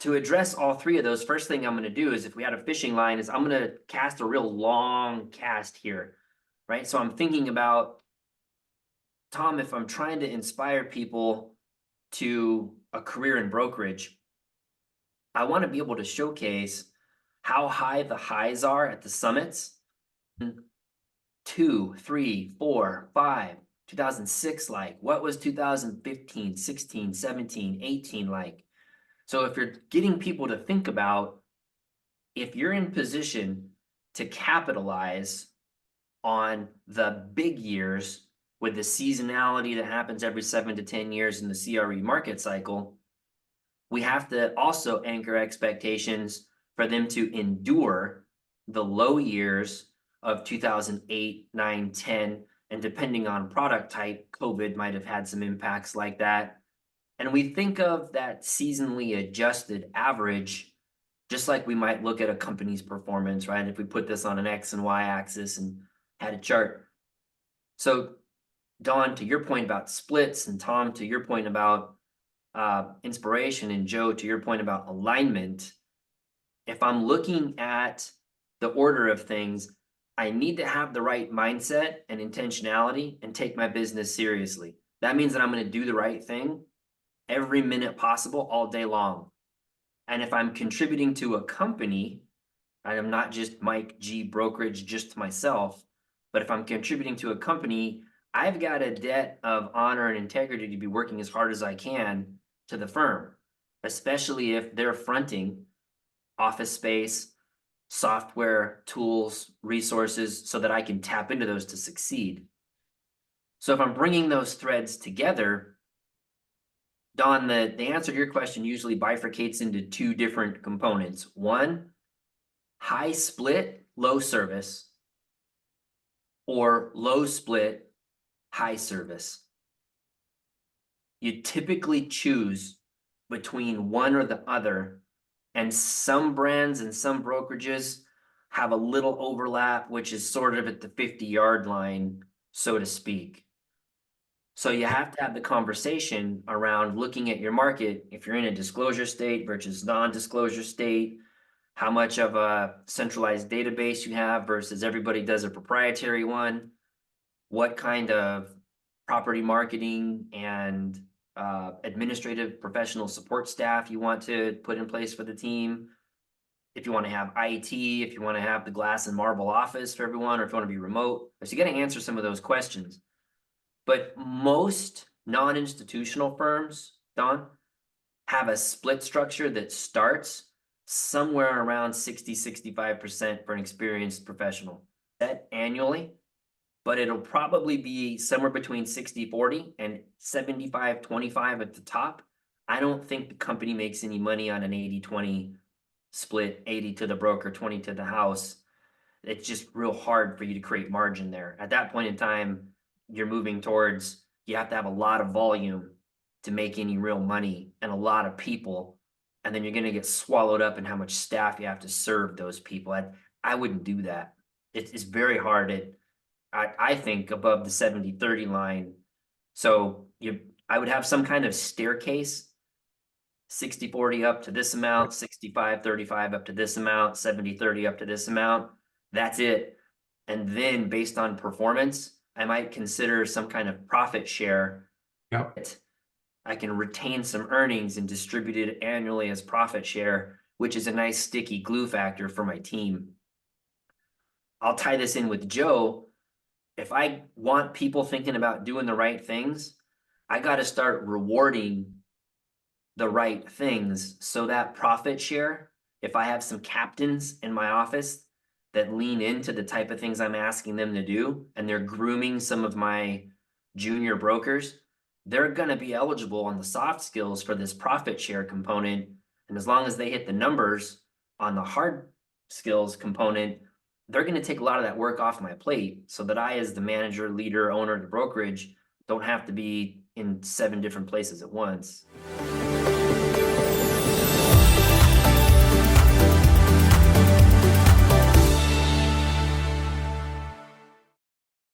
to address all three of those, first thing I'm going to do is, if we had a fishing line, is I'm going to cast a real long cast here, right? So I'm thinking about, Tom, if I'm trying to inspire people to a career in brokerage, I want to be able to showcase how high the highs are at the summits. 2, 3, 4, 5, 2006 like? What was 2015, 16, 17, 18 like? So if you're getting people to think about, if you're in position to capitalize on the big years with the seasonality that happens every 7 to 10 years in the CRE market cycle, we have to also anchor expectations for them to endure the low years of 2008, 9, 10, and depending on product type, COVID might have had some impacts like that. And we think of that seasonally adjusted average, just like we might look at a company's performance, right? If we put this on an X and Y axis and had a chart. So Don, to your point about splits, and Tom, to your point about inspiration, and Joe, to your point about alignment, if I'm looking at the order of things, I need to have the right mindset and intentionality and take my business seriously. That means that I'm going to do the right thing every minute possible all day long. And if I'm contributing to a company, I'm not just Mike G brokerage just to myself, but if I'm contributing to a company, I've got a debt of honor and integrity to be working as hard as I can to the firm, especially if they're fronting office space, software, tools, resources, so that I can tap into those to succeed. So if I'm bringing those threads together, Don, the answer to your question usually bifurcates into two different components. One, high split, low service, or low split, high service. You typically choose between one or the other, and some brands and some brokerages have a little overlap, which is sort of at the 50-yard line, so to speak. So you have to have the conversation around looking at your market. If you're in a disclosure state versus non-disclosure state, how much of a centralized database you have versus everybody does a proprietary one, what kind of property marketing and administrative professional support staff you want to put in place for the team. If you want to have IT, if you want to have the glass and marble office for everyone, or if you want to be remote. So you got to answer some of those questions. But most non-institutional firms, Don, have a split structure that starts somewhere around 60-65% for an experienced professional set annually, but it'll probably be somewhere between 60-40 and 75-25 at the top. I don't think the company makes any money on an 80-20 split, 80 to the broker, 20 to the house. It's just real hard for you to create margin there. At that point in time, you're moving towards, you have to have a lot of volume to make any real money and a lot of people. And then you're going to get swallowed up in how much staff you have to serve those people. I wouldn't do that. It's very hard I think above the 70-30 line. So I would have some kind of staircase, 60-40 up to this amount, 65-35 up to this amount, 70-30 up to this amount. That's it. And then based on performance, I might consider some kind of profit share. Yep. I can retain some earnings and distribute it annually as profit share, which is a nice sticky glue factor for my team. I'll tie this in with Joe. If I want people thinking about doing the right things, I got to start rewarding the right things. So that profit share, if I have some captains in my office that lean into the type of things I'm asking them to do, and they're grooming some of my junior brokers, they're going to be eligible on the soft skills for this profit share component. And as long as they hit the numbers on the hard skills component, they're going to take a lot of that work off my plate, so that I, as the manager, leader, owner of the brokerage, don't have to be in 7 different places at once.